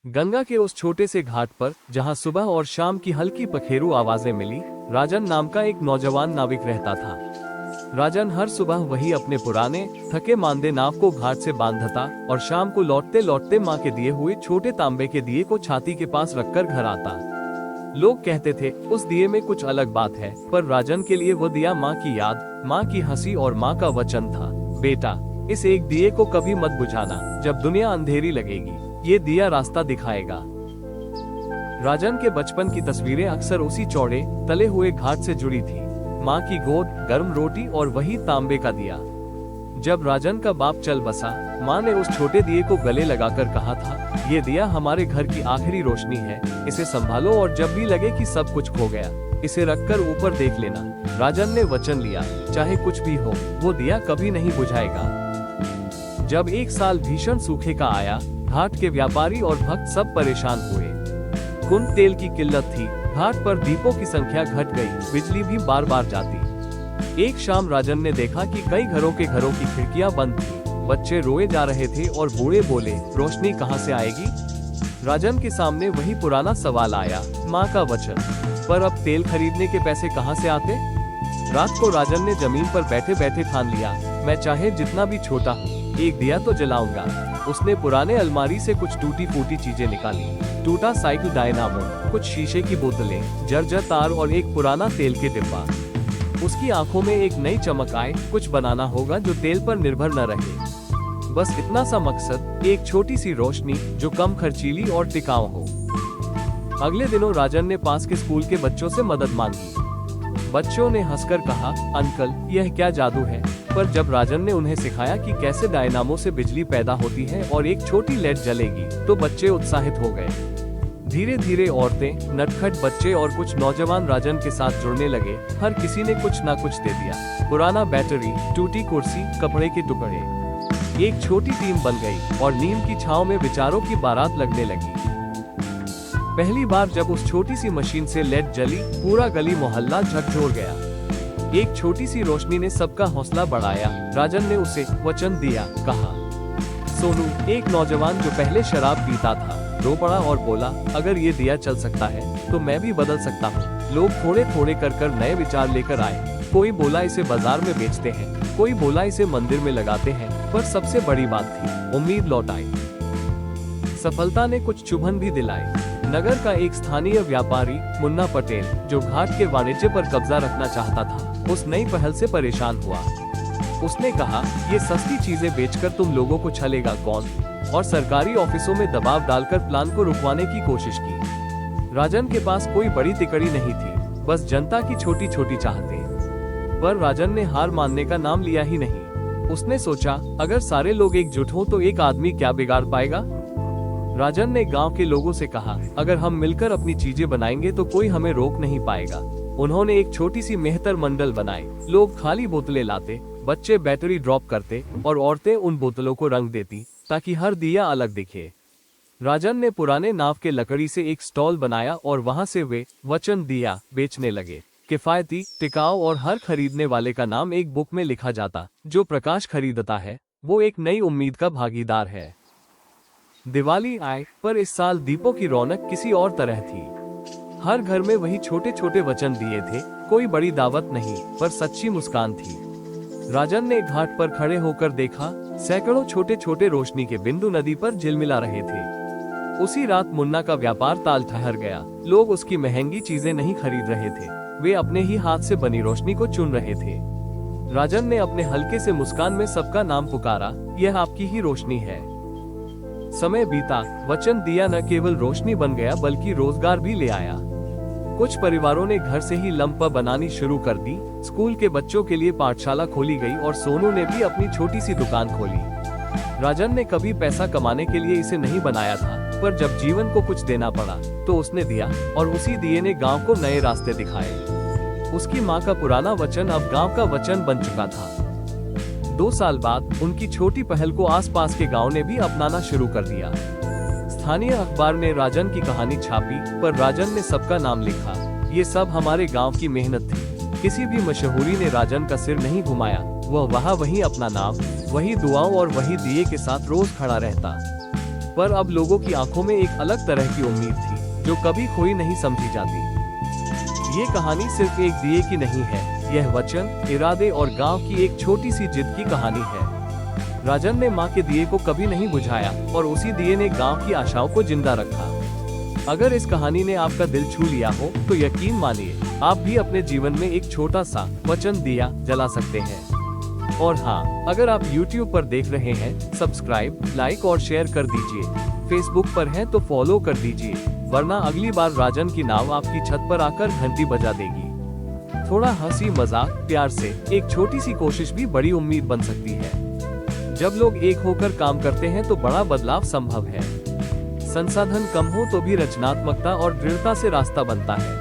गंगा के उस छोटे से घाट पर जहां सुबह और शाम की हल्की पखेरु आवाजें मिली, राजन नाम का एक नौजवान नाविक रहता था। राजन हर सुबह वही अपने पुराने थके मांदे नाव को घाट से बांधता और शाम को लौटते लौटते माँ के दिए हुए छोटे तांबे के दिए को छाती के पास रखकर घर आता। लोग कहते थे उस दिए में कुछ अलग बात है, पर राजन के लिए वो दिया माँ की याद, माँ की हंसी और माँ का वचन था। बेटा, इस एक दिए को कभी मत बुझाना, जब दुनिया अंधेरी लगेगी ये दिया रास्ता दिखाएगा। राजन के बचपन की तस्वीरें अक्सर उसी चौड़े तले हुए घाट से जुड़ी थी। माँ की गोद, गर्म रोटी और वही तांबे का दिया। जब राजन का बाप चल बसा, माँ ने उस छोटे दिए को गले लगाकर कहा था, ये दिया हमारे घर की आखिरी रोशनी है, इसे संभालो और जब भी लगे कि सब कुछ खो गया, इसे रखकर ऊपर देख लेना। राजन ने वचन लिया, चाहे कुछ भी हो, वो दिया कभी नहीं बुझाएगा। जब एक साल भीषण सूखे का आया, घाट के व्यापारी और भक्त सब परेशान हुए। कुंद तेल की किल्लत थी, घाट पर दीपों की संख्या घट गई, बिजली भी बार बार जाती। एक शाम राजन ने देखा कि कई घरों की खिड़कियां बंद थी। बच्चे रोए जा रहे थे और बूढ़े बोले, रोशनी कहां से आएगी? राजन के सामने वही पुराना सवाल आया, माँ का वचन, पर अब तेल खरीदने के पैसे कहां से आते? रात को राजन ने जमीन पर बैठे बैठे ठान लिया, मैं चाहे जितना भी छोटा हूँ, एक दिया तो जलाऊंगा। उसने पुराने अलमारी से कुछ टूटी फूटी चीजें निकाली, टूटा साइकिल डायनामो, कुछ शीशे की बोतलें, जर्जर तार और एक पुराना तेल के डिब्बा। उसकी आंखों में एक नई चमक आए, कुछ बनाना होगा जो तेल पर निर्भर न रहे। बस इतना सा मकसद, एक छोटी सी रोशनी जो कम खर्चीली और टिकाऊ हो। अगले दिनों राजन ने पास के स्कूल के बच्चों से मदद मांगी। बच्चों ने हंसकर कहा, अंकल यह क्या जादू है? पर जब राजन ने उन्हें सिखाया कि कैसे डायनामो से बिजली पैदा होती है और एक छोटी लाइट जलेगी, तो बच्चे उत्साहित हो गए। धीरे धीरे औरतें, नटखट बच्चे और कुछ नौजवान राजन के साथ जुड़ने लगे। हर किसी ने कुछ न कुछ दे दिया, पुराना बैटरी, टूटी कुर्सी, कपड़े के टुकड़े। एक छोटी टीम बन गई और नीम की छांव में विचारों की बारात लगने लगी। पहली बार जब उस छोटी सी मशीन से लाइट जली, पूरा गली मोहल्ला झकझोर गया। एक छोटी सी रोशनी ने सबका हौसला बढ़ाया। राजन ने उसे वचन दिया, कहा, सोनू, एक नौजवान जो पहले शराब पीता था, रो पड़ा और बोला, अगर ये दिया चल सकता है तो मैं भी बदल सकता हूँ। लोग थोड़े थोड़े कर नए विचार लेकर आए। कोई बोला इसे बाजार में बेचते हैं, कोई बोला इसे मंदिर में लगाते हैं, पर सबसे बड़ी बात थी, उम्मीद लौट आई। सफलता ने कुछ चुभन भी दिलाई। नगर का एक स्थानीय व्यापारी मुन्ना पटेल, जो घाट के वाणिज्य पर कब्जा रखना चाहता था, उस नई पहल से परेशान हुआ। उसने कहा, ये सस्ती चीजें बेचकर तुम लोगों को छलेगा कौन? और सरकारी ऑफिसों में दबाव डालकर प्लान को रुकवाने की कोशिश की। राजन के पास कोई बड़ी तिकड़ी नहीं थी, बस जनता की छोटी छोटी चाहतें। पर राजन ने हार मानने का नाम लिया ही नहीं। उसने सोचा, अगर सारे लोग एकजुट हों तो एक आदमी क्या बिगाड़ पाएगा? राजन ने गांव के लोगों से कहा, अगर हम मिलकर अपनी चीजें बनाएंगे तो कोई हमें रोक नहीं पाएगा। उन्होंने एक छोटी सी मेहतर मंडल बनाई। लोग खाली बोतलें लाते, बच्चे बैटरी ड्रॉप करते और औरतें उन बोतलों को रंग देती, ताकि हर दिया अलग दिखे। राजन ने पुराने नाव के लकड़ी से एक स्टॉल बनाया और वहां से वे वचन दिया बेचने लगे। किफायती, टिकाऊ और हर खरीदने वाले का नाम एक बुक में लिखा जाता। जो प्रकाश खरीदता है वो एक नई उम्मीद का भागीदार है। दिवाली आए, पर इस साल दीपों की रौनक किसी और तरह थी। हर घर में वही छोटे छोटे वचन दिए थे। कोई बड़ी दावत नहीं, पर सच्ची मुस्कान थी। राजन ने घाट पर खड़े होकर देखा, सैकड़ों छोटे छोटे रोशनी के बिंदु नदी पर झिलमिला रहे थे। उसी रात मुन्ना का व्यापार ताल ठहर गया। लोग उसकी महंगी चीजें नहीं खरीद रहे थे, वे अपने ही हाथ से बनी रोशनी को चुन रहे थे। राजन ने अपने हल्के से मुस्कान में सबका नाम पुकारा, यह आपकी ही रोशनी है। समय बीता, वचन दिया न केवल रोशनी बन गया बल्कि रोजगार भी ले आया। कुछ परिवारों ने घर से ही लंपा बनानी शुरू कर दी। स्कूल के बच्चों के लिए पाठशाला खोली गई और सोनू ने भी अपनी छोटी सी दुकान खोली। राजन ने कभी पैसा कमाने के लिए इसे नहीं बनाया था, पर जब जीवन को कुछ देना पड़ा तो उसने दिया, और उसी दिए ने गांव को नए रास्ते दिखाए। उसकी माँ का पुराना वचन अब गांव का वचन बन चुका था। 2 साल बाद उनकी छोटी पहल को आसपास के गांव ने भी अपनाना शुरू कर दिया। स्थानीय अखबार ने राजन की कहानी छापी, पर राजन ने सबका नाम लिखा। ये सब हमारे गांव की मेहनत थी। किसी भी मशहूरी ने राजन का सिर नहीं घुमाया। वह वहीं अपना नाम, वही दुआओं और वही दिए के साथ रोज खड़ा रहता। पर अब लोगों की आंखों में एक अलग तरह की उम्मीद थी, जो कभी खोई नहीं समझी जाती। ये कहानी सिर्फ एक दिए की नहीं है, यह वचन, इरादे और गांव की एक छोटी सी जिद की कहानी है। राजन ने मां के दिए को कभी नहीं बुझाया और उसी दिए ने गांव की आशाओं को जिंदा रखा। अगर इस कहानी ने आपका दिल छू लिया हो तो यकीन मानिए, आप भी अपने जीवन में एक छोटा सा वचन दिया जला सकते हैं। और हाँ, अगर आप YouTube पर देख रहे हैं, सब्सक्राइब, लाइक और शेयर कर दीजिए। Facebook पर हैं तो फॉलो कर दीजिए, वरना अगली बार राजन की नाव आपकी छत पर आकर घंटी बजा देगी। थोड़ा हंसी मजाक प्यार से एक छोटी सी कोशिश भी बड़ी उम्मीद बन सकती है। जब लोग एक होकर काम करते हैं तो बड़ा बदलाव संभव है। संसाधन कम हो तो भी रचनात्मकता और दृढ़ता से रास्ता बनता है।